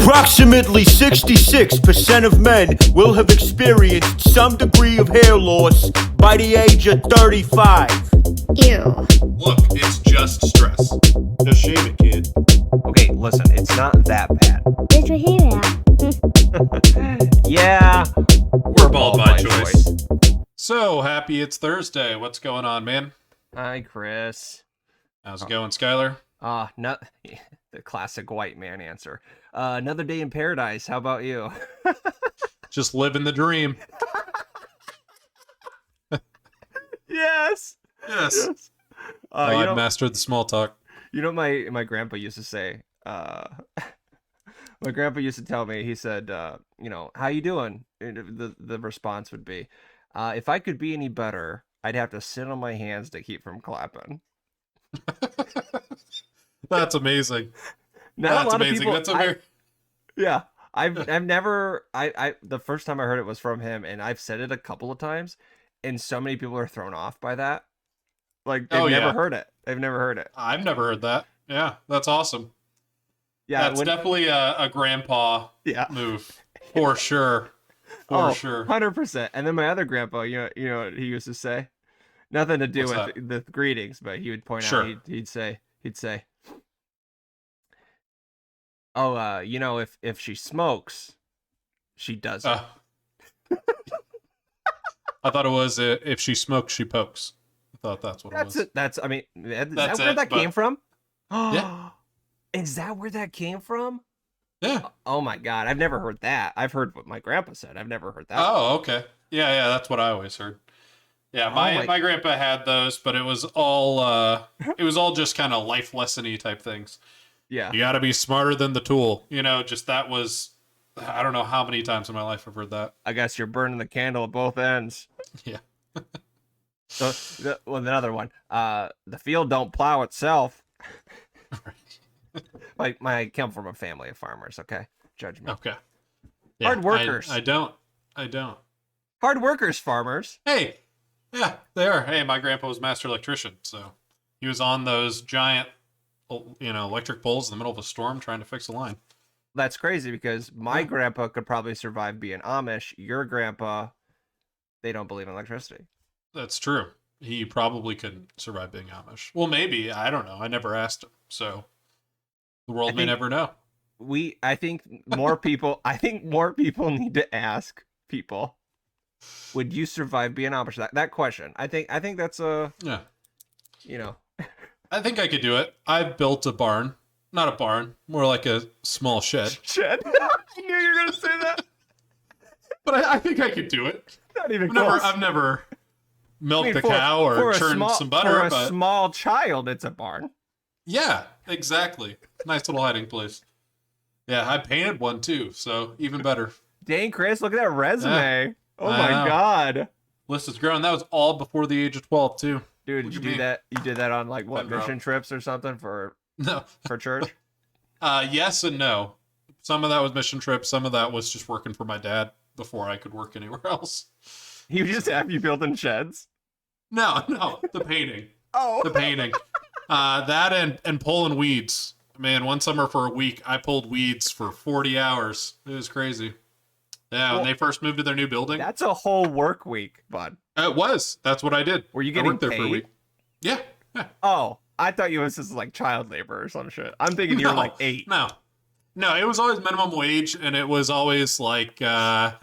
Approximately 66% of men will have experienced some degree of hair loss by the age of 35. Ew. Look, it's just stress. Just shave it, kid. Okay, listen, it's not that bad. Did you hear that? Yeah, We're bald by choice. So happy it's Thursday. What's going on, man? Hi, Chris. How's it going, Skyler? No, the classic white man answer. Another day in paradise. How about you? Just living the dream. Yes. Yes. I've mastered the small talk. You know what my grandpa used to say? My grandpa used to tell me, he said, how you doing? And the response would be, if I could be any better, I'd have to sit on my hands to keep from clapping. That's amazing. Now, That's a lot amazing. Of people, Yeah. I've never, the first time I heard it was from him, and I've said it a couple of times, and so many people are thrown off by that. Like, they've never heard it. They've never heard it. I've never heard that. Yeah, that's awesome. Yeah, that's definitely a grandpa move. For sure. For sure. 100%. And then my other grandpa, you know what he used to say? Nothing to do What's with the greetings, but he would point out, he'd say, oh, if she smokes, she does it. I thought it was if she smokes, she pokes. I thought that's what it was. Is that where that came from? Yeah. Is that where that came from? Yeah. Oh my God, I've never heard that. I've heard what my grandpa said. I've never heard that. Oh, okay. Yeah, that's what I always heard. Yeah, my grandpa had those, but it was all just kind of life lesson-y type things. Yeah. You got to be smarter than the tool. Just that was, I don't know how many times in my life I've heard that. I guess you're burning the candle at both ends. Yeah. So, another one. The field don't plow itself. Right. I come from a family of farmers. Okay, judge me. Okay. Yeah, Hard workers. I don't. Hard workers, farmers. Hey, yeah, they are. Hey, my grandpa was master electrician, so he was on those giant, electric poles in the middle of a storm trying to fix a line. That's crazy because my grandpa could probably survive being Amish. Your grandpa, they don't believe in electricity. That's true. He probably couldn't survive being Amish. Well, maybe. I don't know. I never asked him, so the world may never know. I think more people need to ask people, would you survive being Amish? That question. I think that's a I think I could do it. I've built a barn. Not a barn, more like a small shed. Shed? I knew you were gonna say that. But I think I could do it. Not even close. I've never milked a cow or churned some butter. For a small child, it's a barn. Yeah, exactly. Nice little hiding place. Yeah, I painted one too, so even better. Dang, Chris, look at that resume. Yeah, oh my God. List is growing. That was all before the age of 12 too. Dude, did you do that? You did that on like what, mission trips or something for church? Yes and no. Some of that was mission trips. Some of that was just working for my dad before I could work anywhere else. You just have you building sheds? No, the painting. Oh. The painting. That and pulling weeds. Man, one summer for a week, I pulled weeds for 40 hours. It was crazy. Yeah, when they first moved to their new building. That's a whole work week, bud. It was. That's what I did. Were you getting there for a week? Yeah. Oh, I thought you was just like child labor or some shit. I'm thinking you were like 8. No, it was always minimum wage, and it was always like I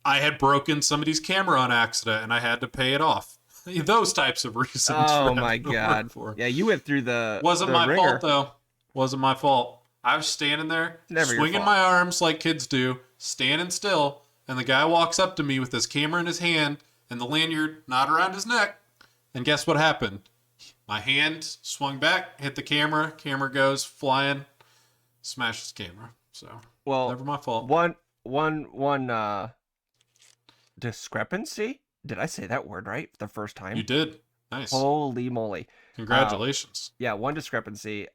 had broken somebody's camera on accident, and I had to pay it off. Those types of reasons. Oh my God. Yeah, you went through the Wasn't the my ringer. fault, though. Wasn't my fault. I was standing there, swinging my arms like kids do, standing still, and the guy walks up to me with his camera in his hand and the lanyard not around his neck. And guess what happened? My hand swung back, hit the camera goes flying, smashes camera. So, never my fault. One discrepancy? Did I say that word right the first time? You did. Nice. Holy moly. Congratulations. Yeah, one discrepancy.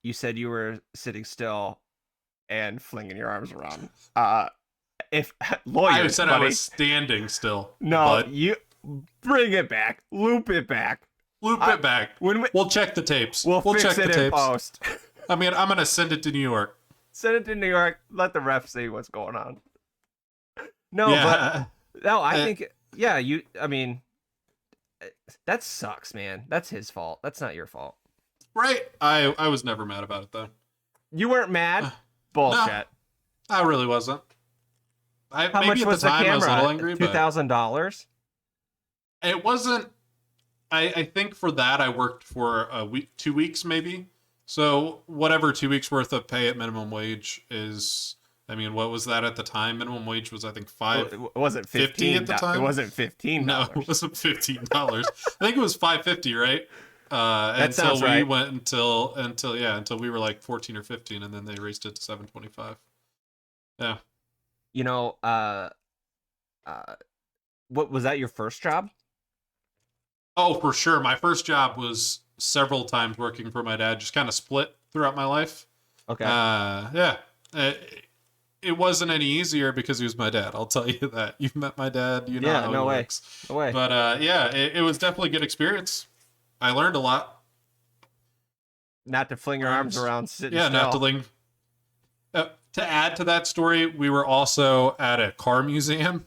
You said you were sitting still and flinging your arms around. If lawyers, I said buddy, I was standing still. No, you bring it back. Loop it back. It back. We'll check the tapes. We'll fix check it the in tapes. post. I mean, I'm going to send it to New York. Send it to New York. Let the ref see what's going on. No, Yeah. but no, I think yeah. I mean, that sucks, man. That's his fault. That's not your fault. Right. I was never mad about it though. You weren't mad? Bullshit. No, I really wasn't. How maybe much at was the time the I was a little camera? angry, but $2,000. it wasn't. I think for that I worked for a week, 2 weeks maybe. So whatever 2 weeks worth of pay at minimum wage is. I mean, what was that at the time? Minimum wage was I think It wasn't 15 at the time. It wasn't $15. No, it wasn't $15. I think it was $5.50, right? That until sounds we right. went until we were like 14 or 15, and then they raised it to $7.25. Yeah. You know, what was that your first job? Oh, for sure. My first job was several times working for my dad, just kind of split throughout my life. Okay. Yeah. It wasn't any easier because he was my dad. I'll tell you that. You've met my dad. You know how no it way. works. No way. But yeah, it was definitely a good experience. I learned a lot. Not to fling your arms around sitting Yeah, still. not to link. To add to that story, we were also at a car museum.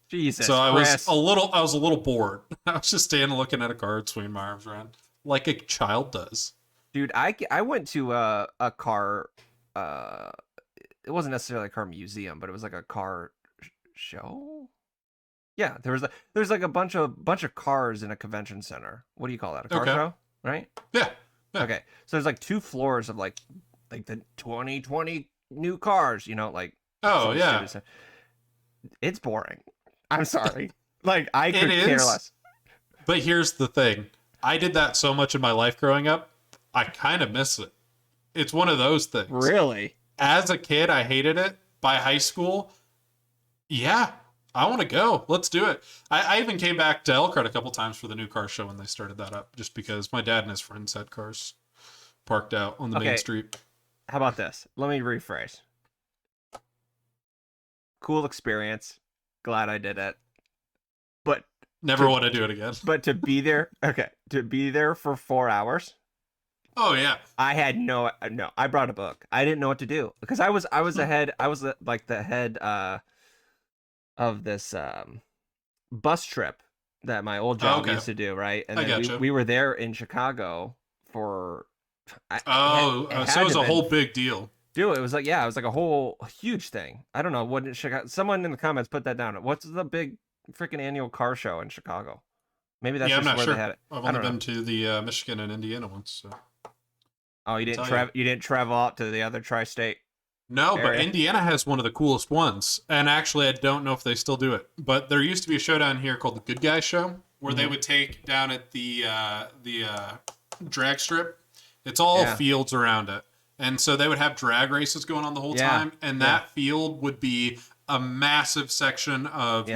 Jesus. So I was Chris. a little bored. I was just standing looking at a car, swinging my arms around like a child does. Dude, I went to a car. It wasn't necessarily a car museum, but it was like a car show. Yeah, there's like a bunch of cars in a convention center. What do you call that? A car show, right? Yeah. Okay, so there's like 2 floors of like the 2020 new cars. You know, like Oh yeah. It's boring. I'm sorry. Like I could care less. But here's the thing: I did that so much in my life growing up. I kind of miss it. It's one of those things. Really? As a kid, I hated it. By high school, yeah, I want to go. Let's do it. I even came back to Elkhart a couple times for the new car show when they started that up, just because my dad and his friends had cars parked out on the main street. How about this? Let me rephrase. Cool experience. Glad I did it. But never want to do it again. But to be there, to be there for 4 hours. Oh yeah. I had no. I brought a book. I didn't know what to do because I was the head. I was like the head of this bus trip that my old job used to do, right? And then we were there in Chicago for. So it was a whole big deal. Dude, it was like a whole huge thing. I don't know what in Chicago. Someone in the comments put that down. What's the big freaking annual car show in Chicago? Maybe that's just where they had it. I've only been to the Michigan and Indiana ones. So. Oh, you didn't travel out to the other tri-state? No, but Indiana has one of the coolest ones. And actually, I don't know if they still do it. But there used to be a show down here called the Good Guy Show, where they would take down at the drag strip. It's all fields around it. And so they would have drag races going on the whole time. And that field would be a massive section of,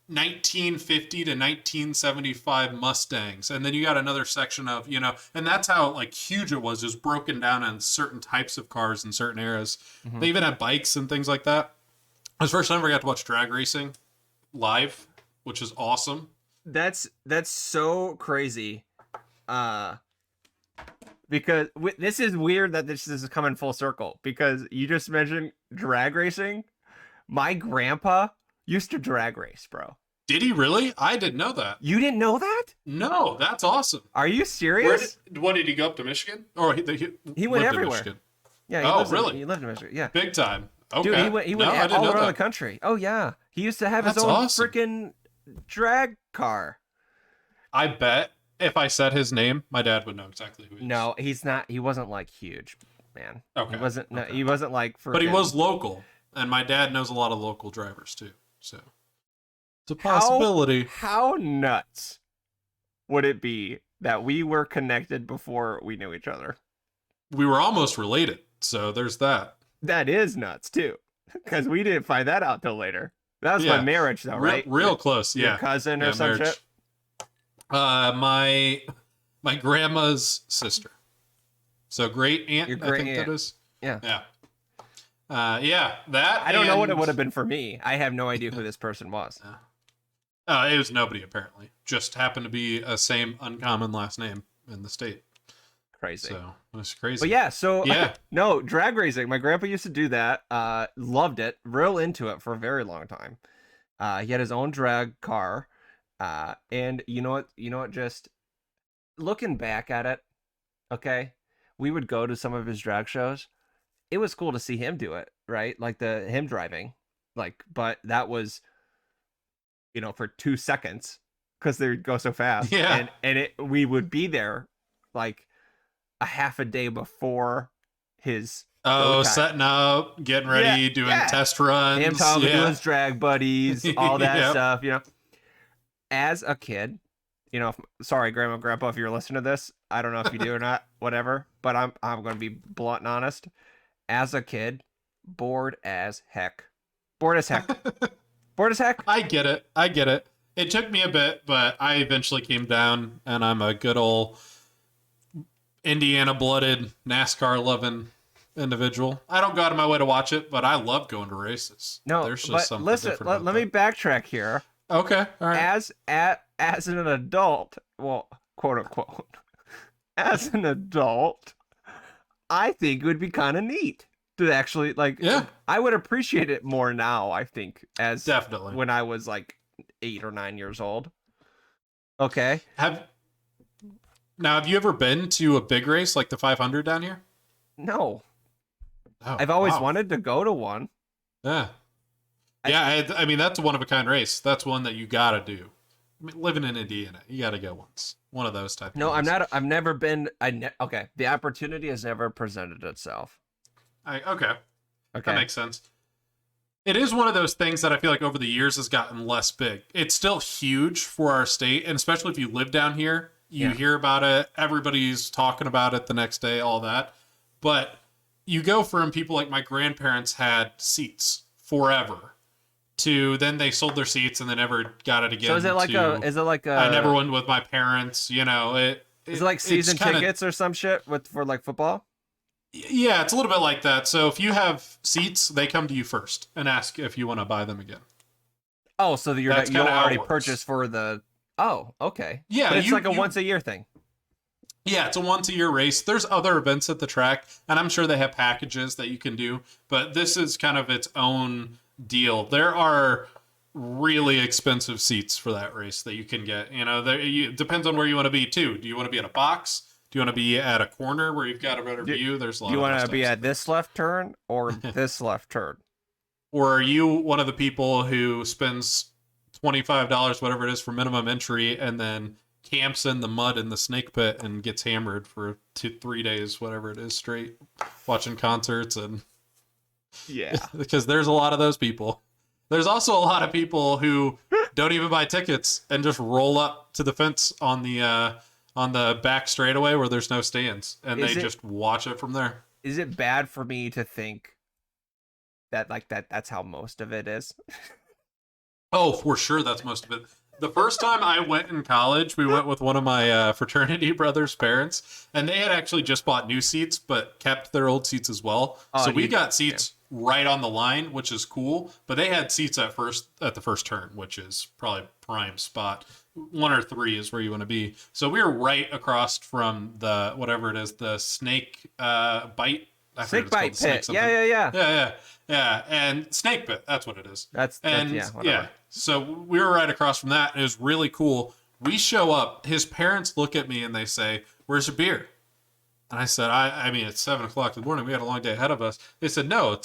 1950 to 1975 Mustangs, and then you got another section of and that's how like huge it was broken down on certain types of cars in certain eras. They even had bikes and things like that. It was the first time I ever got to watch drag racing live, which is awesome. That's so crazy because this is weird that this is coming full circle because you just mentioned drag racing. My grandpa used to drag race, bro. Did he really? I didn't know that. You didn't know that? No, that's awesome. Are you serious? What did he go up to Michigan? Or he went everywhere. Yeah. He lived in Michigan. Yeah. Big time. Okay. Dude, he went all around the country. Oh yeah. He used to have his own freaking drag car. I bet if I said his name, my dad would know exactly who he is. No, he's not. He wasn't like huge, man. Okay. He wasn't. No, he wasn't like. But he was local, and my dad knows a lot of local drivers too. So it's a possibility. How nuts would it be that we were connected before we knew each other? We were almost related, so there's that. That is nuts too, because we didn't find that out till later. That was my marriage, though, right? Real close, yeah. Your cousin or some shit. My grandma's sister. So great aunt. Your great aunt. That is. Yeah. Yeah. That. I don't know what it would have been for me. I have no idea who this person was. It was nobody apparently. Just happened to be a same uncommon last name in the state. Crazy. So it's crazy. But yeah, so yeah, no, drag racing. My grandpa used to do that. Loved it. Real into it for a very long time. He had his own drag car. And you know what? Just looking back at it, okay, we would go to some of his drag shows. It was cool to see him do it, right? Like him driving, like, but that was, for 2 seconds because they would go so fast. Yeah. And we would be there like a half a day before his go time. Setting up, getting ready, doing test runs. Him talking to his drag buddies, all that stuff, As a kid, sorry, Grandma, Grandpa, if you're listening to this, I don't know if you do or not, whatever, but I'm going to be blunt and honest. As a kid, bored as heck. Bored as heck. Bored as heck. I get it. It took me a bit, but I eventually came down, and I'm a good old Indiana-blooded, NASCAR-loving individual. I don't go out of my way to watch it, but I love going to races. No, there's just but something listen, different. let me backtrack here. Okay, all right. As an adult, well, quote unquote, as an adult, I think it would be kind of neat to actually I would appreciate it more now, I think, as definitely when I was like 8 or 9 years old. Okay. Have you ever been to a big race like the 500 down here? No. Oh, I've always wanted to go to one. Yeah. I mean, that's a one-of-a-kind race. That's one that you got to do. I mean, living in Indiana, you got to go once. One of those type. No, of I'm not. I've never been. Okay. The opportunity has never presented itself. Okay. That makes sense. It is one of those things that I feel like over the years has gotten less big. It's still huge for our state, and especially if you live down here, you hear about it. Everybody's talking about it the next day, all that. But you go from people like my grandparents had seats forever to then they sold their seats and they never got it again. So is it like a? I never went with my parents. Is it like season tickets or some shit for like football? Yeah, it's a little bit like that. So if you have seats, they come to you first and ask if you want to buy them again. Oh, so you'll already purchased for the. Oh, okay. Yeah, but it's like a once a year thing. Yeah, it's a once a year race. There's other events at the track, and I'm sure they have packages that you can do, but this is kind of its own deal. There are really expensive seats for that race that you can get. It depends on where you want to be too. Do you want to be at a box? Do you want to be at a corner where you've got a better view? There's a lot. Do you want to be at this left turn or this left turn? Or are you one of the people who spends $25, whatever it is, for minimum entry, and then camps in the mud in the snake pit and gets hammered for 2-3 days, whatever it is, straight, watching concerts and because there's a lot of those people. There's also a lot of people who don't even buy tickets and just roll up to the fence on the back straightaway where there's no stands, and just watch it from there. Is it bad for me to think that that's how most of it is? Oh, for sure, that's most of it. The first time I went in college, we went with one of my fraternity brothers' parents, and they had actually just bought new seats, but kept their old seats as well. So we got seats right on the line, which is cool. But they had seats at the first turn, which is probably prime spot. 1 or 3 is where you want to be. So we were right across from the whatever it is, the snake bite. Snake bite pit. Yeah. And snake pit. That's what it is. Whatever. So we were right across from that. And it was really cool. We show up. His parents look at me and they say, "Where's your beer?" And I said, I mean, it's 7:00 in the morning. We had a long day ahead of us. They said, "No,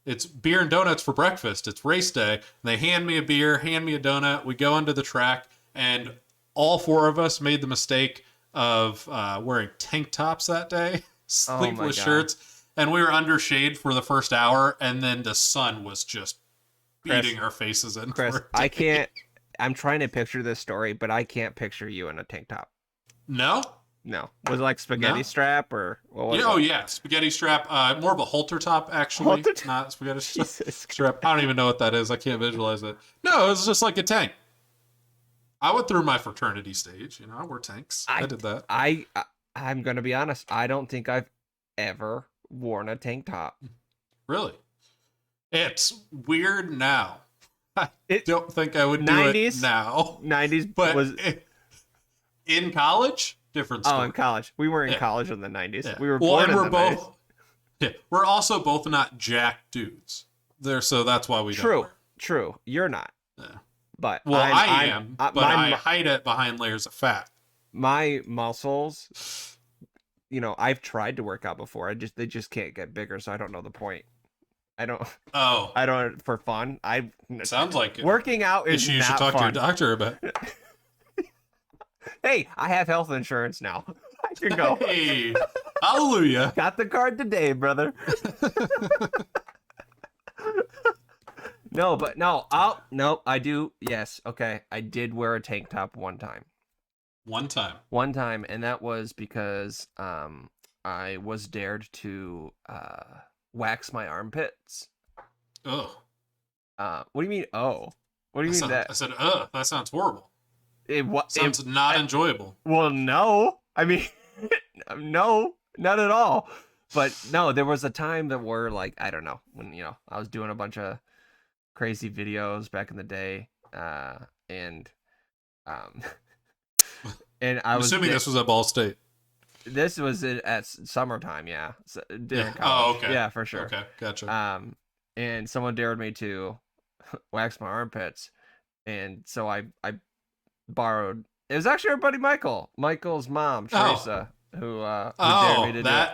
it's beer and donuts for breakfast. It's race day." And they hand me a beer, hand me a donut. We go onto the track, and all 4 of us made the mistake of wearing tank tops that day, sleeveless shirts, and we were under shade for the first hour, and then the sun was just beating our faces in. Chris, I'm trying to picture this story, but I can't picture you in a tank top. No? Was it like spaghetti strap or what was it? Oh yeah, spaghetti strap. More of a halter top, actually. Not spaghetti strap. I don't even know what that is. I can't visualize it. No, it was just like a tank. I went through my fraternity stage. I wore tanks. I did that. I'm gonna be honest. I don't think I've ever worn a tank top. Really? It's weird now. I don't think I would do 90s? it now. 90s, but in college, Different Oh, story. in college. We were in Yeah. college in the 90s. Yeah. We were well, born and in we're the both. 90s. Yeah, we're also both not jack dudes. So that's why we don't wear it. True. You're not. Yeah. But Well, I I'm am, but I hide it behind layers of fat. My muscles, I've tried to work out before. They just can't get bigger, so I don't know the point. I don't for fun. Sounds like it. Working out is Issue you not should talk fun. to your doctor about. Hey, I have health insurance now. I can go. Hey, hallelujah. Got the card today, brother. No, I do. Yes, okay. I did wear a tank top one time. One time, And that was because I was dared to wax my armpits. Oh. What do you mean? Oh, what do you mean that? I said, that sounds horrible. Sounds not enjoyable. Well, no. I mean, no, not at all. But no, there was a time that were like, I don't know, when I was doing a bunch of crazy videos back in the day, and and I'm assuming this was at Ball State. This was at summertime, yeah. During college. Oh, okay. Yeah, for sure. Okay, gotcha. And someone dared me to wax my armpits, and so I borrowed. It was actually our buddy Michael's mom, Teresa, who dared me to do it.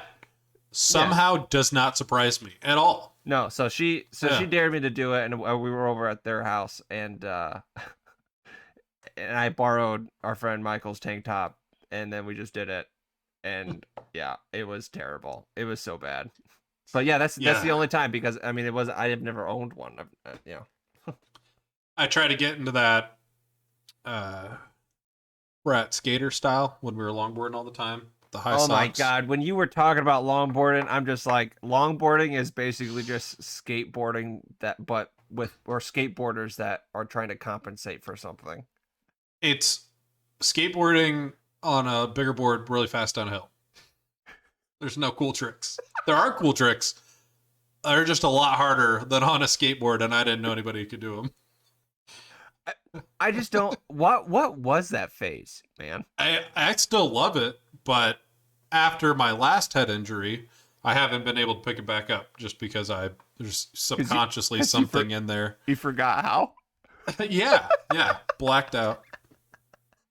Somehow does not surprise me at all. No, so she dared me to do it, and we were over at their house, and I borrowed our friend Michael's tank top, and then we just did it, and yeah, it was terrible. It was so bad. But yeah, that's the only time, because I mean, I have never owned one. I try to get into that rat skater style when we were longboarding all the time. The high socks. Oh my god, when you were talking about longboarding, I'm just like, longboarding is basically just skateboarding or skateboarders that are trying to compensate for something. It's skateboarding on a bigger board really fast downhill. There's no cool tricks. There are cool tricks. They're just a lot harder than on a skateboard, and I didn't know anybody who could do them. I just don't. What was that phase, man? I still love it, but after my last head injury, I haven't been able to pick it back up just because there's subconsciously something in there. You forgot how? yeah, blacked out.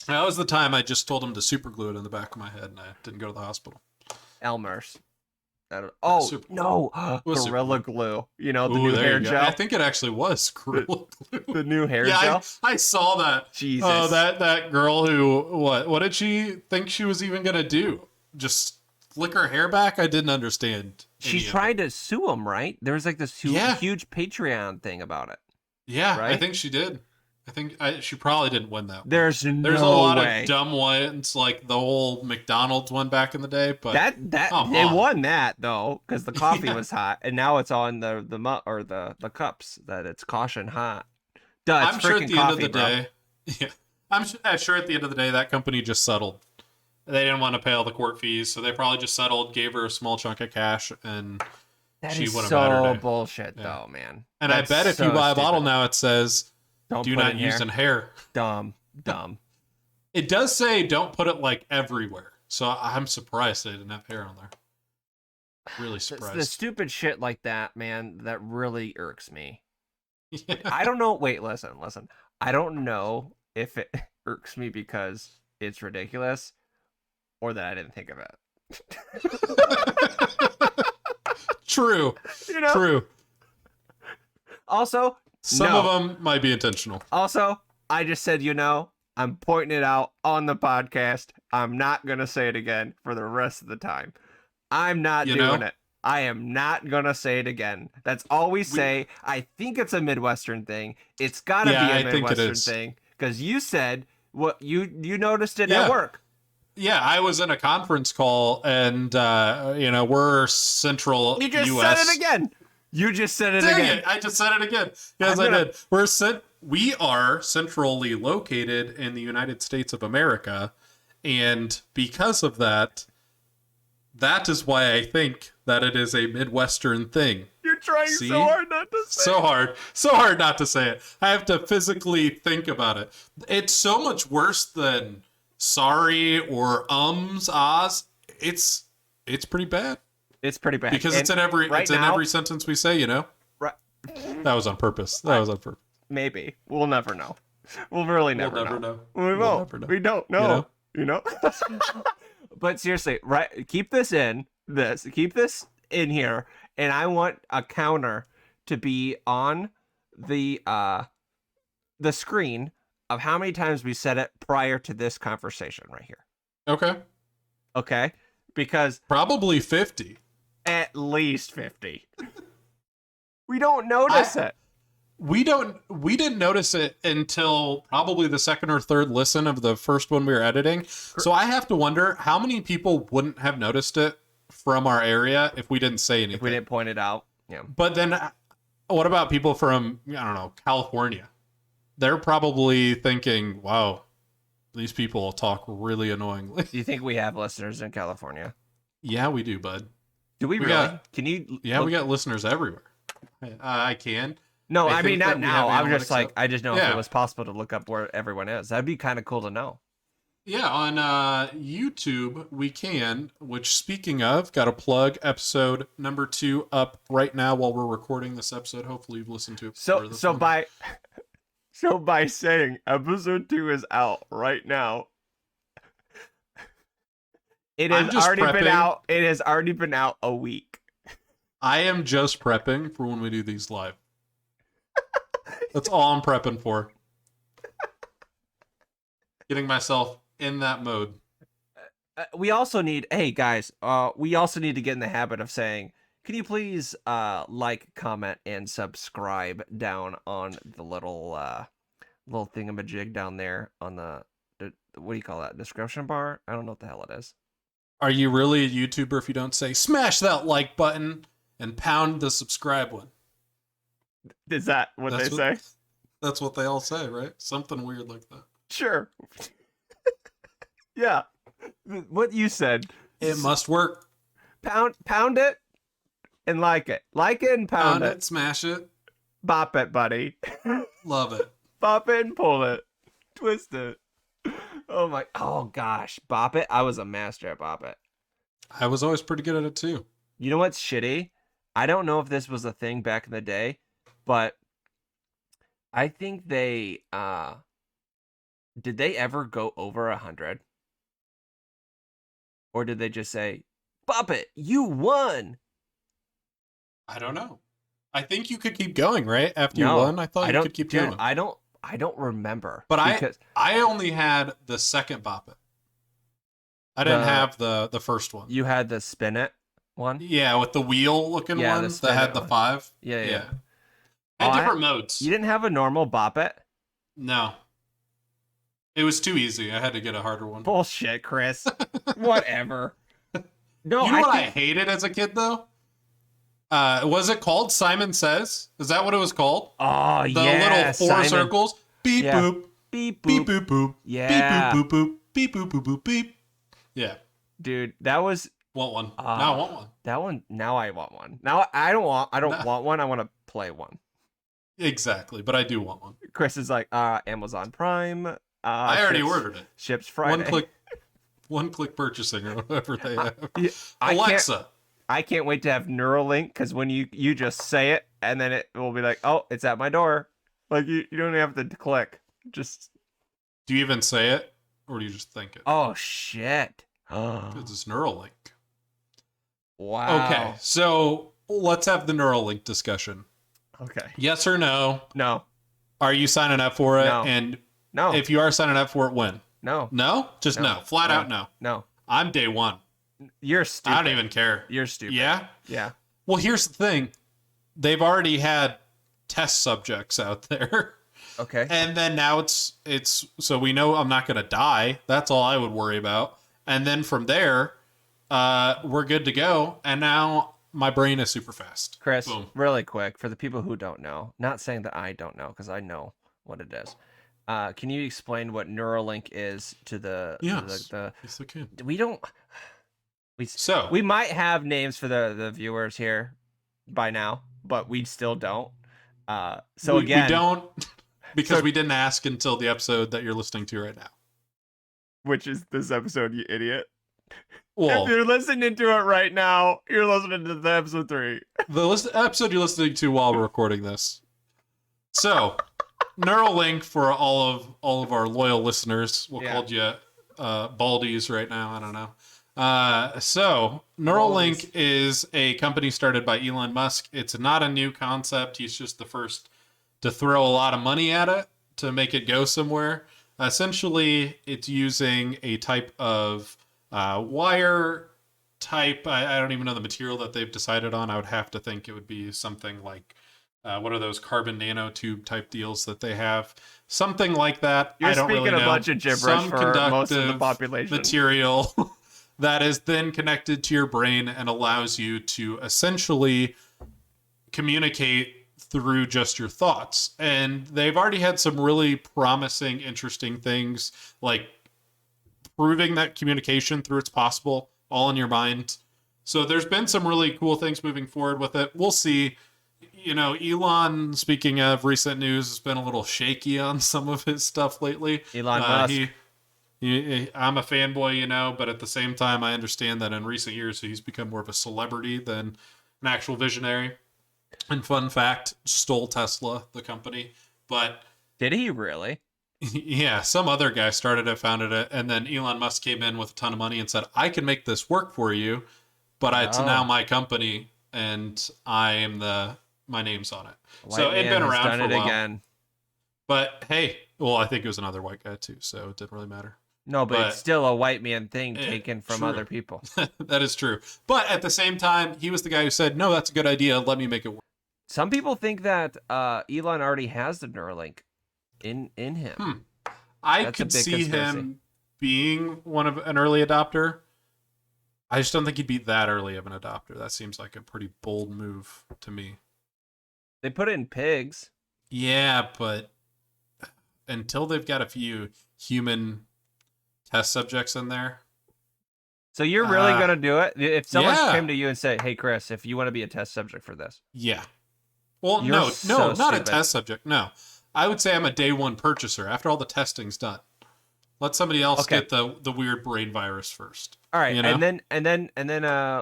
That was the time I just told him to super glue it in the back of my head, and I didn't go to the hospital. Elmer's. Super no, Gorilla Glue. The new hair gel. I think it actually was Gorilla Glue. The new hair gel. I saw that. Jesus. Oh, that girl who what did she think she was even gonna do? Just flick her hair back? I didn't understand. She tried to sue him, right? There was like this huge Patreon thing about it. Yeah, right? I think she did. I think she probably didn't win that one. There's a lot way. of dumb ones, like the whole McDonald's one back in the day. But they won that though, because the coffee was hot, and now it's on the cups that it's caution hot. Duh, it's I'm sure at the end of the bro. day, yeah, I'm sure at the end of the day that company just settled. They didn't want to pay all the court fees, so they probably just settled, gave her a small chunk of cash, and she went about her day. Bullshit though, man. And I bet if you buy a bottle now, it says, do not use in hair. Dumb. It does say don't put it like everywhere. So I'm surprised they didn't have hair on there. Really surprised. The stupid shit like that, man, that really irks me. Yeah. I don't know. Wait, listen. I don't know if it irks me because it's ridiculous or that I didn't think of it. True. True. Also, some of them might be intentional. Also, I just said, I'm pointing it out on the podcast. I'm not going to say it again for the rest of the time. I'm not doing it. I am not going to say it again. That's all we say. I think it's a Midwestern thing. It's got to be a Midwestern thing. Because you said what you noticed it at work. Yeah, I was in a conference call, and, we're central You just U.S. said it again. You just said it Dang again. It, I just said it again. Yes, I did. We are centrally located in the United States of America, and because of that is why I think that it is a Midwestern thing. You're trying so hard not to say it. So hard not to say it. I have to physically think about it. It's so much worse than sorry or ahs, it's pretty bad. It's pretty bad Because And it's in every right in now- every sentence we say, you know. Right. That was on purpose. That was on purpose. Maybe we'll never know. We'll really never, We'll never know. We We'll won't. never know. We don't know. You know? But seriously, right? Keep this in here, and I want a counter to be on the screen of how many times we said it prior to this conversation right here. Okay. Okay? Because Probably 50. at least 50. We don't notice it. We didn't notice it until probably the second or third listen of the first one we were editing. So I have to wonder how many people wouldn't have noticed it from our area if we didn't say anything. If we didn't point it out. Yeah. But then what about people from, I don't know, California? They're probably thinking, wow, these people talk really annoyingly. Do you think we have listeners in California? Yeah, we do, bud. Do we really? Can you Yeah, we got listeners everywhere. I can. No, I mean think not that we now. have I was just analytics like, up. I just know if Yeah. it was possible to look up where everyone is. That'd be kind of cool to know. Yeah, on YouTube we can, which speaking of, got to plug episode number 2 up right now while we're recording this episode. Hopefully you've listened to it before this one. by saying episode 2 is out right now, it I'm has just already been prepping. out. It has already been out a week. I am just prepping for when we do these live. That's all I'm prepping for. Getting myself in that mode. We also need, hey guys, we also need to get in the habit of saying, can you please like, comment, and subscribe down on the little thingamajig down there on the what do you call that, description bar? I don't know what the hell it is. Are you really a YouTuber if you don't say smash that like button and pound the subscribe one? Is that what they say? That's what they all say, right? Something weird like that. Sure. Yeah. What you said. It must work. Pound it and like it. Like it and pound it. Smash it. Bop it, buddy. Love it. Bop it and pull it. Twist it. Oh gosh. Bop it. I was a master at bop it. I was always pretty good at it too. You know what's shitty? I don't know if this was a thing back in the day, but I think they did they ever go over 100? Or did they just say, "Bop it, you won"? I don't know. I think you could keep going, right? After you No, won, I thought you could keep dude, going. I don't remember. But because I only had the second Bop It. I didn't have the first one. you had the spin it one. Yeah, with the wheel looking Yeah, the one spin that had it the one. 5. Yeah. And Oh, different modes. You didn't have a normal bop it? No. It was too easy. I had to get a harder one. Bullshit, Chris. Whatever. No, You know what I think- hated as a kid, though? Was it called Simon Says? Is that what it was called? Oh, The yeah. little 4 Simon. circles. Beep, Yeah. boop. Beep, Beep, boop. boop, boop. Yeah. Beep, boop, boop, boop. Beep, boop, boop, boop, beep. Yeah. Dude, that was Want one. Now I want one. that one. Now I want one. Now I don't want No. one. I want to play one. Exactly, but I do want one. Chris is like, Amazon Prime. I already ships- ordered it. Ships Friday. One click purchasing or whatever they have. Yeah, Alexa. I can't wait to have Neuralink, because when you just say it and then it will be like, oh, it's at my door. Like you don't even have to click. Just Do you even say it, or do you just think it? oh shit. It's Neuralink. Wow. Okay, so let's have the Neuralink discussion. Okay. Yes or no? No. Are you signing up for it? No. And No. if you are signing up for it, when? No. No? Just no. Flat out no. No. I'm day one. You're stupid. I don't even care. You're stupid. Yeah? Yeah. Well, here's the thing. They've already had test subjects out there. Okay. And then now it's so we know I'm not going to die. That's all I would worry about. And then from there, we're good to go. And now my brain is super fast. Chris, Boom. really quick, for the people who don't know, not saying that I don't know, because I know what it is. Can you explain what Neuralink is to the Yes. the Yes, I can. we don't So we might have names for the viewers here by now, but we still don't. So we again, don't because So- we didn't ask until the episode that you're listening to right now. which is this episode, you idiot. Well, If you're listening to it right now, you're listening to the episode 3. the episode you're listening to while we're recording this. So, Neuralink, for all of our loyal listeners, we'll call you Baldies right now. I don't know. So, Neuralink is a company started by Elon Musk. It's not a new concept. He's just the first to throw a lot of money at it to make it go somewhere. Essentially, it's using a type of wire type. I don't even know the material that they've decided on. I would have to think it would be something like what are those carbon nanotube type deals that they have? Something like that. You're I don't speaking really know. a bunch of gibberish Some for most of the population. material that is then connected to your brain and allows you to essentially communicate through just your thoughts. And they've already had some really promising, interesting things, like proving that communication through it's possible, all in your mind. So there's been some really cool things moving forward with it. We'll see. You know, Elon, speaking of recent news, has been a little shaky on some of his stuff lately. Elon Musk. I'm a fanboy, you know, but at the same time, I understand that in recent years, he's become more of a celebrity than an actual visionary. And fun fact, stole Tesla, the company. But did he really? Yeah, some other guy started it, founded it, and then Elon Musk came in with a ton of money and said, I can make this work for you, but it's now my company, and my name's on it. So it'd been around for a while. Again. But hey, well, I think it was another white guy too, so it didn't really matter. No, but it's still a white man thing taken from other people. That is true. But at the same time, he was the guy who said, no, that's a good idea. Let me make it work. Some people think that Elon already has the Neuralink in him. I could see him being an early adopter. I just don't think he'd be that early of an adopter. That seems like a pretty bold move to me. They put it in pigs. Yeah, but until they've got a few human test subjects in there. So you're really going to do it? If someone came to you and said, hey, Chris, if you want to be a test subject for this. Yeah. Well, no, not a test subject. No. I would say I'm a day one purchaser after all the testing's done. Let somebody else get the weird brain virus first. All right. You know? And then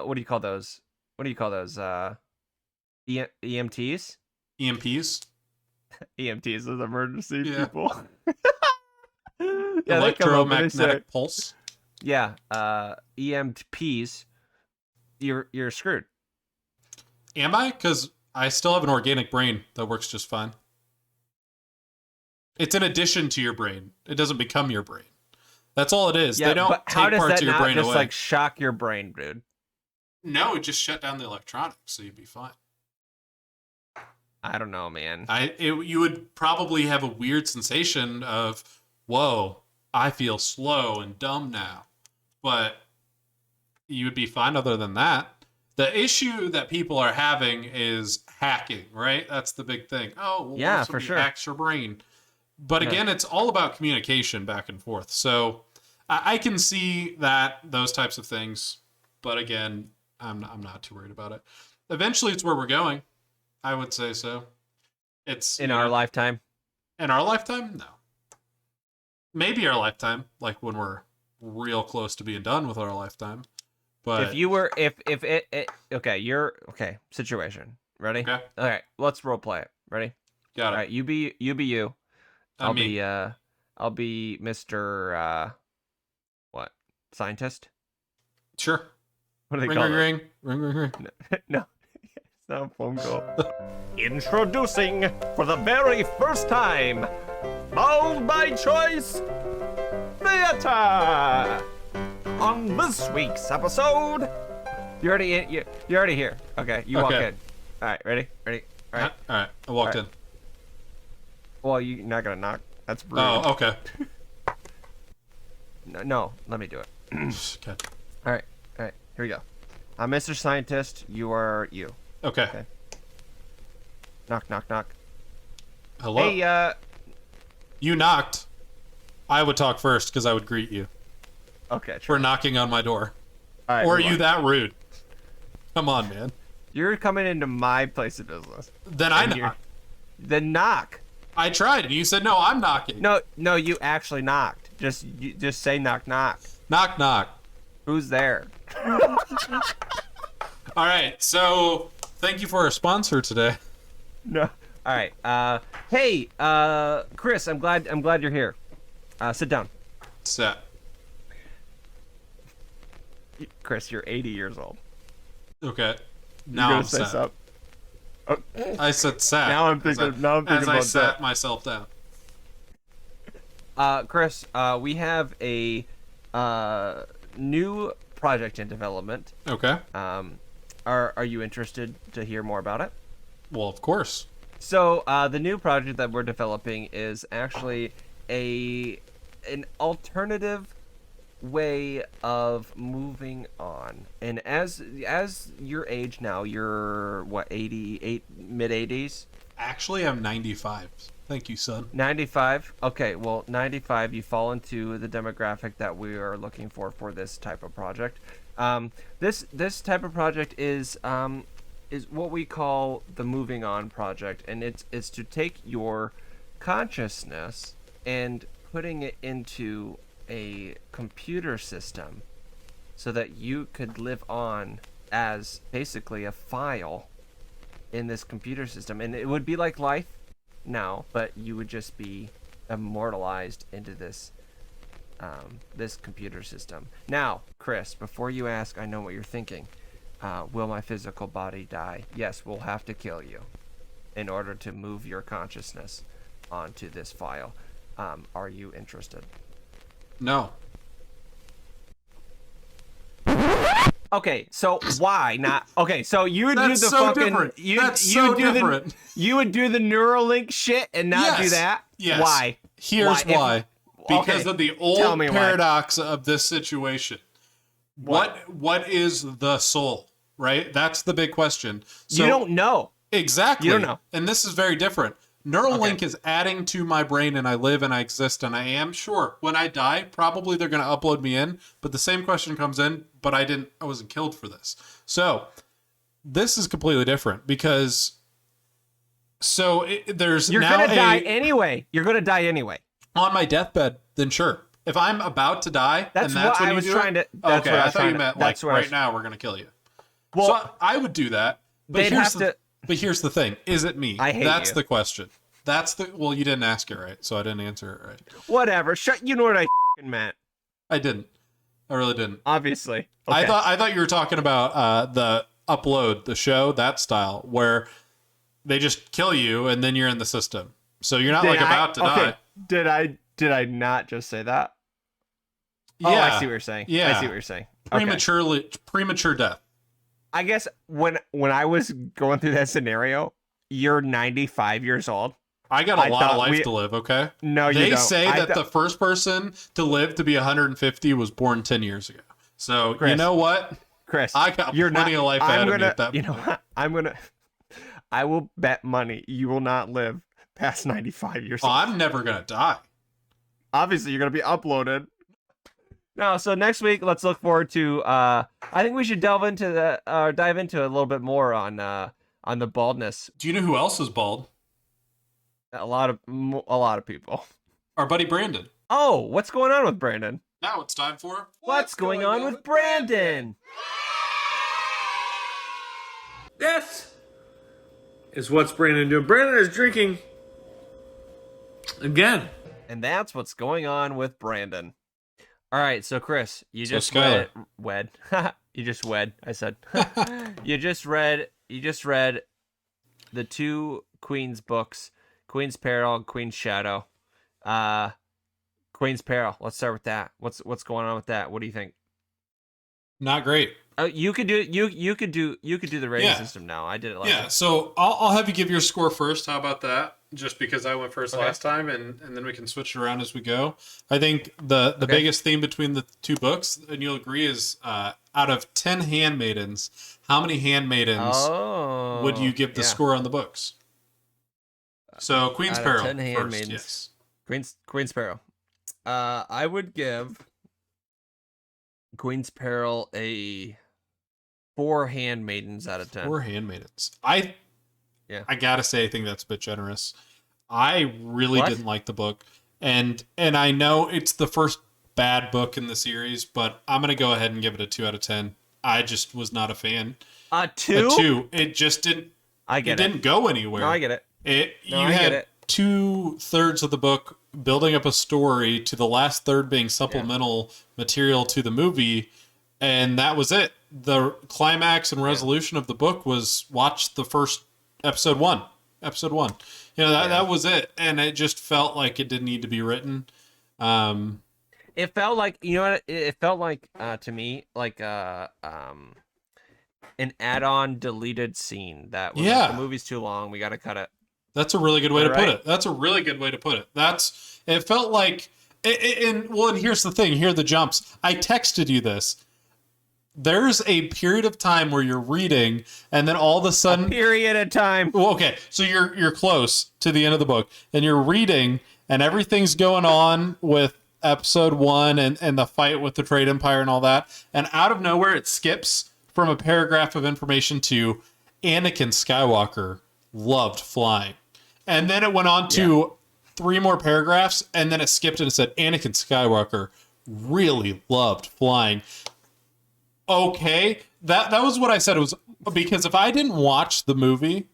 what do you call those? EMTs? EMPs? EMTs is emergency people. Electromagnetic pulse. Yeah, EMPs. You're screwed. Am I? Because I still have an organic brain that works just fine. It's an addition to your brain. It doesn't become your brain. That's all it is. Yeah, they don't take parts of your brain away. Just like shock your brain, dude? No, it just shut down the electronics, so you'd be fine. I don't know, man. You would probably have a weird sensation of, whoa, I feel slow and dumb now. But you would be fine other than that. The issue that people are having is hacking, right? That's the big thing. Oh, well, yeah, for sure. Hacks your brain. But again, it's all about communication back and forth. So I can see those types of things. But again, I'm not too worried about it. Eventually, it's where we're going. I would say so. It's in our lifetime. In our lifetime? No. Maybe our lifetime, like when we're real close to being done with our lifetime. But if you were, situation. Ready? Okay. All right, let's role play it. Ready? Got it. All right, you be you. I'll me. be Mr. What? Scientist? Sure. What do they ring, call ring, it? Ring. No. It's not a phone call. Introducing for the very first time, Bold by Choice Theater. On this week's episode, you're already here. Okay, you walk in. All right, ready? All right. All right. I walked in. Well, you're not gonna knock. That's rude. Oh, okay. No, let me do it. Okay. All right. Here we go. I'm Mr. Scientist. You are you. Okay. Knock. Hello. Hey, you knocked. I would talk first because I would greet you. Okay. For knocking on my door. All right, or are you that rude? Come on, man. You're coming into my place of business. Then I knock. Then knock. I tried, and you said, no, I'm knocking. No, you actually knocked. Just say knock knock. Knock knock. Who's there? All right. So thank you for our sponsor today. No. All right. Hey, Chris, I'm glad you're here. Sit down. Set. Chris, you're 80 years old. Okay. You're Now gonna I'm say set. something? Oh, I said sat. Now I'm thinking as I about sat that. myself down. Chris, we have a new project in development. Okay. Are you interested to hear more about it? Well, of course. So the new project that we're developing is actually an alternative way of moving on. And as your age now, you're what, 88, mid 80s? Actually, I'm 95. Thank you, son. 95. Okay, well, 95, you fall into the demographic that we are looking for this type of project. This type of project is what we call the moving on project, and it's to take your consciousness and putting it into a computer system so that you could live on as basically a file in this computer system. And it would be like life now, but you would just be immortalized into this this computer system. Now, Chris, before you ask, I know what you're thinking. Will my physical body die? Yes, we'll have to kill you in order to move your consciousness onto this file. Are you interested? No. Okay, so why not? Okay, so you would That's do the so fucking different. you That's you so would do different. you would do the Neuralink shit and not do Yes. that? Yes. Why? Here's why. Because okay, of the tell old me why. paradox of this situation. What is the soul? Right? That's the big question. So, you don't know. Exactly. You don't know. And this is very different. Neuralink is adding to my brain, and I live and I exist and I am sure when I die, probably they're going to upload me in. But the same question comes in, but I wasn't killed for this. So this is completely different because there's You're now gonna die anyway. You're gonna die anyway. on my deathbed. Then sure, if I'm about to die, That's and that's what when I you was do trying it, to. That's okay, what I I was thought trying you to. meant That's like what I right was, now we're going to kill you. Well, So I would do that. But they'd have to. But here's the thing: is it me? I hate That's you. the question. Well, you didn't ask it right, so I didn't answer it right. Whatever. Shut. You know what I meant. I didn't. I really didn't. Obviously. Okay. I thought you were talking about the upload, the show, that style, where they just kill you and then you're in the system. So you're not about to die. Did I not just say that? Yeah. Oh, I see what you're saying. Yeah. I see what you're saying. Okay. Premature death. I guess when I was going through that scenario, you're 95 years old. I got a lot of life to live, okay? No, you They don't. say that the first person to live to be 150 was born 10 years ago. So, Chris, you know what? Chris, I got plenty of life ahead of me at that You know point. what? I will bet money you will not live past 95 years Oh, old. I'm never going to die. Obviously, you're going to be uploaded. No, so next week, let's look forward to. I think we should dive into it a little bit more on the baldness. Do you know who else is bald? A lot of people. Our buddy Brandon. Oh, what's going on with Brandon? Now it's time for What's going on with Brandon? This is what's Brandon doing. Brandon is drinking again. And that's what's going on with Brandon. All right, so Chris, you just Skyler. wed. You just wed. I said. You just read the two Queen's books, Queen's Peril and Queen's Shadow. Queen's Peril. Let's start with that. What's going on with that? What do you think? Not great. You could do the rating system now. I did it last Yeah, time. so I'll have you give your score first. How about that? Just because I went first last time, and then we can switch it around as we go. I think the biggest theme between the two books, and you'll agree, is out of 10 handmaidens, how many handmaidens would you give the score on the books? So Queen's Out of Peril 10 first, handmaidens. yes. Queen's Peril. I would give Queen's Peril a 4 handmaidens out of 10. 4 handmaidens. I gotta say, I think that's a bit generous. I really What? didn't like the book. And I know it's the first bad book in the series, but I'm going to go ahead and give it a 2 out of 10. I just was not a fan. A 2? A 2. It just didn't. I get it. Didn't go anywhere. No, I get it. You had 2/3 of the book building up a story to the last third being supplemental material to the movie, and that was it. The climax and resolution of the book was watch the first episode 1. Episode 1. That was it, and it just felt like it didn't need to be written. It felt like, it felt like to me like an add-on deleted scene that was like, the movie's too long, we got to cut it. That's a really good way to put it. That's a really good way to put it. It felt like, and here's the thing. Here are the jumps. I texted you this. There's a period of time where you're reading, and then all of a sudden, period of time. Well, okay, so you're close to the end of the book, and you're reading, and everything's going on with episode 1 and the fight with the Trade Empire and all that, and out of nowhere it skips from a paragraph of information to Anakin Skywalker loved flying. And then it went on to 3 more paragraphs, and then it skipped and it said Anakin Skywalker really loved flying. Okay, that was what I said. It was because if I didn't watch the movie,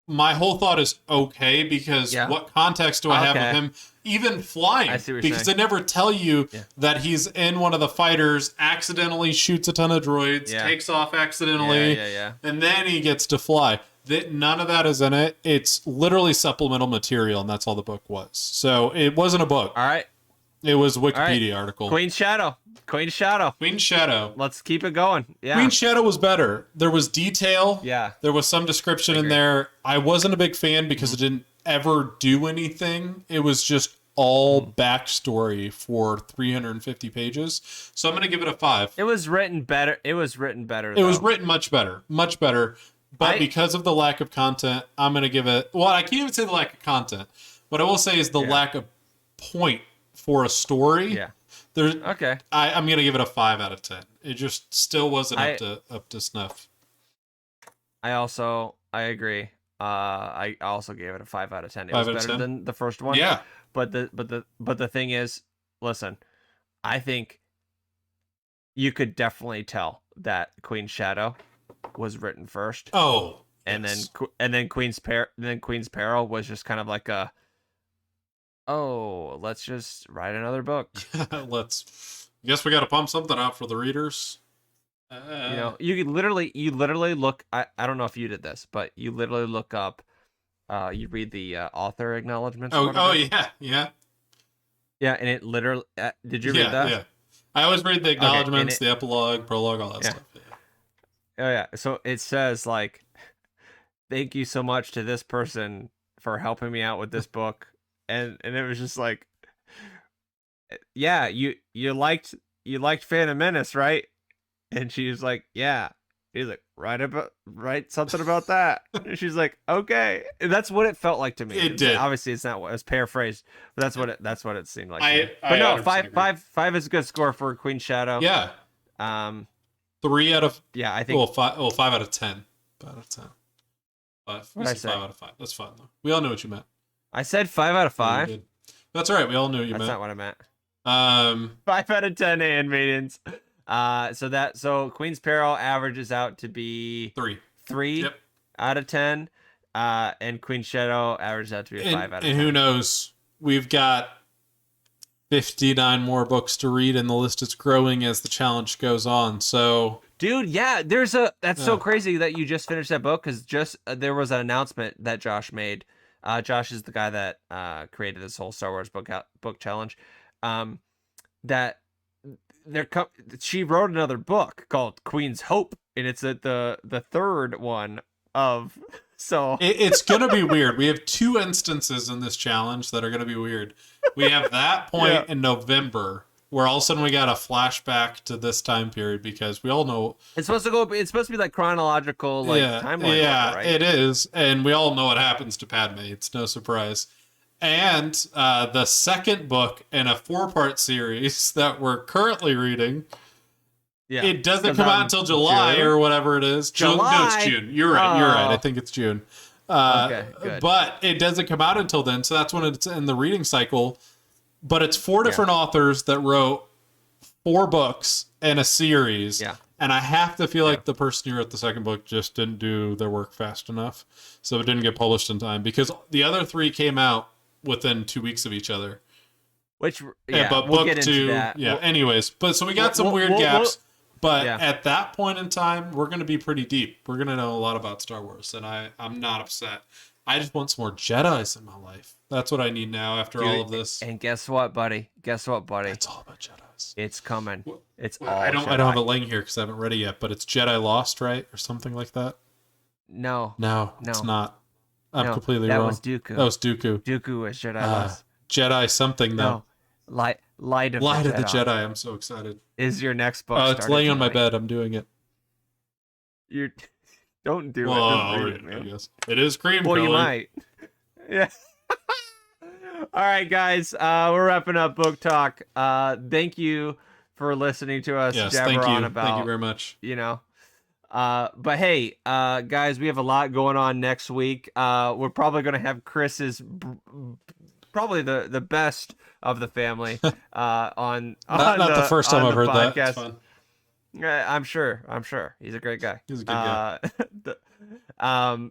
my whole thought is okay, because what context do I have of him even flying? I see what you're because they never tell you that he's in one of the fighters, accidentally shoots a ton of droids, takes off accidentally, and then he gets to fly. None of that is in it. It's literally supplemental material, and that's all the book was. So it wasn't a book. All right. It was a Wikipedia article. Queen Shadow. Let's keep it going. Yeah. Queen Shadow was better. There was detail. Yeah. There was some description in there. I wasn't a big fan because it didn't ever do anything. It was just all backstory for 350 pages. So I'm going to give it a 5. It was written better. It was written much better. Much better. But because of the lack of content, I'm going to give it... Well, I can't even say the lack of content. What I will say is the lack of point for a story. Yeah. I'm going to give it a 5 out of 10. It just still wasn't up to snuff. I agree. I also gave it a 5 out of 10. It was better than the first one. Yeah. But the thing is, listen, I think you could definitely tell that Queen Shadow was written first. Oh. And then Queen's Peril was just kind of like a, let's just write another book. Guess we got to pump something out for the readers. You could literally look. I don't know if you did this, but you literally look up. You read the author acknowledgments. Yeah. And it literally. Did you read that? Yeah. I always read the acknowledgments, the epilogue, prologue, all that stuff. Yeah. Oh yeah. So it says like, thank you so much to this person for helping me out with this book, and it was just like, yeah, you liked Phantom Menace, right? And she was like, yeah. He's like, write something about that. And she's like, okay. And that's what it felt like to me. It did. Obviously, it's not what it was paraphrased, but that's what it seemed like. Five is a good score for Queen Shadow. Yeah. 3 out of. Yeah, I think. 5 out of 10. 5 out of 10. 5. What did I say? 5 out of 5. That's fine though. We all knew what you meant. I said 5 out of 5. That's all right. We all knew what you meant. That's not what I meant. 5 out of 10 handmaidens. So Queen's Peril averages out to be 3 out of 10. And Queen Shadow averages out to be a 5 out of 10. And who knows? We've got 59 more books to read, and the list is growing as the challenge goes on. So, dude, yeah, that's so crazy that you just finished that book, because there was an announcement that Josh made. Josh is the guy that created this whole Star Wars book challenge. That she wrote another book called Queen's Hope, and it's the third one of. So it's gonna be weird. We have 2 instances in this challenge that are gonna be weird. We have that point in November where all of a sudden we got a flashback to this time period, because we all know it's supposed to be like chronological timeline. Yeah, right? It is, and we all know what happens to Padme. It's no surprise. And the second book in a 4-part series that we're currently reading. Yeah, it doesn't come out until July or whatever it is. July. No, it's June. You're right. I think it's June. Okay, good. But it doesn't come out until then, so that's when it's in the reading cycle. But it's 4 different authors that wrote 4 books in a series. Yeah. And I have to feel like the person who wrote the second book just didn't do their work fast enough. So it didn't get published in time. Because the other 3 came out within 2 weeks of each other. Which, But we'll book get 2, into that. anyways. But so we got some weird gaps. But at that point in time, we're going to be pretty deep. We're going to know a lot about Star Wars. And I'm not upset. I just want some more Jedis in my life. That's what I need now after all of this. And guess what, buddy? It's all about Jedis. It's coming. It's all I don't have it laying here because I haven't read it yet, but it's Jedi Lost, right? Or something like that? No, it's not. I'm completely that wrong. Was Dooku. That was Dooku. Dooku was Jedi Lost. Jedi something, though. No. Light of Light the of the Jedi. Jedi. I'm so excited. Is your next book. Oh, it's laying on my bed. I'm doing it. You don't do Well, it. Don't read I it, man. guess. It is cream Well, color. you might. Yeah. All right, guys. We're wrapping up book talk. Thank you for listening to us Yes, jabber thank you. on about. Thank you very much. But hey, guys, we have a lot going on next week. We're probably going to have Chris's probably the best of the family on Not the first time I've heard podcast. that. It's fun. I'm sure he's a great guy. He's a good guy.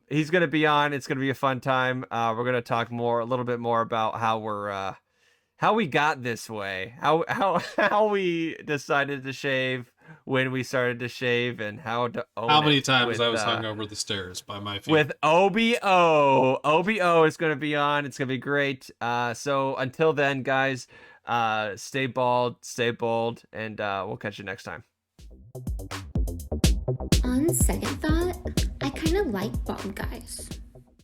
He's gonna be on. It's gonna be a fun time. We're gonna talk a little bit more about how we got this way, how we decided to shave, when we started to shave, and how to own How many it times with, I was hung over the stairs by my feet. with OBO. OBO is gonna be on. It's gonna be great. So until then, guys, stay bald, stay bold, and we'll catch you next time. On second thought, I kind of like bald guys.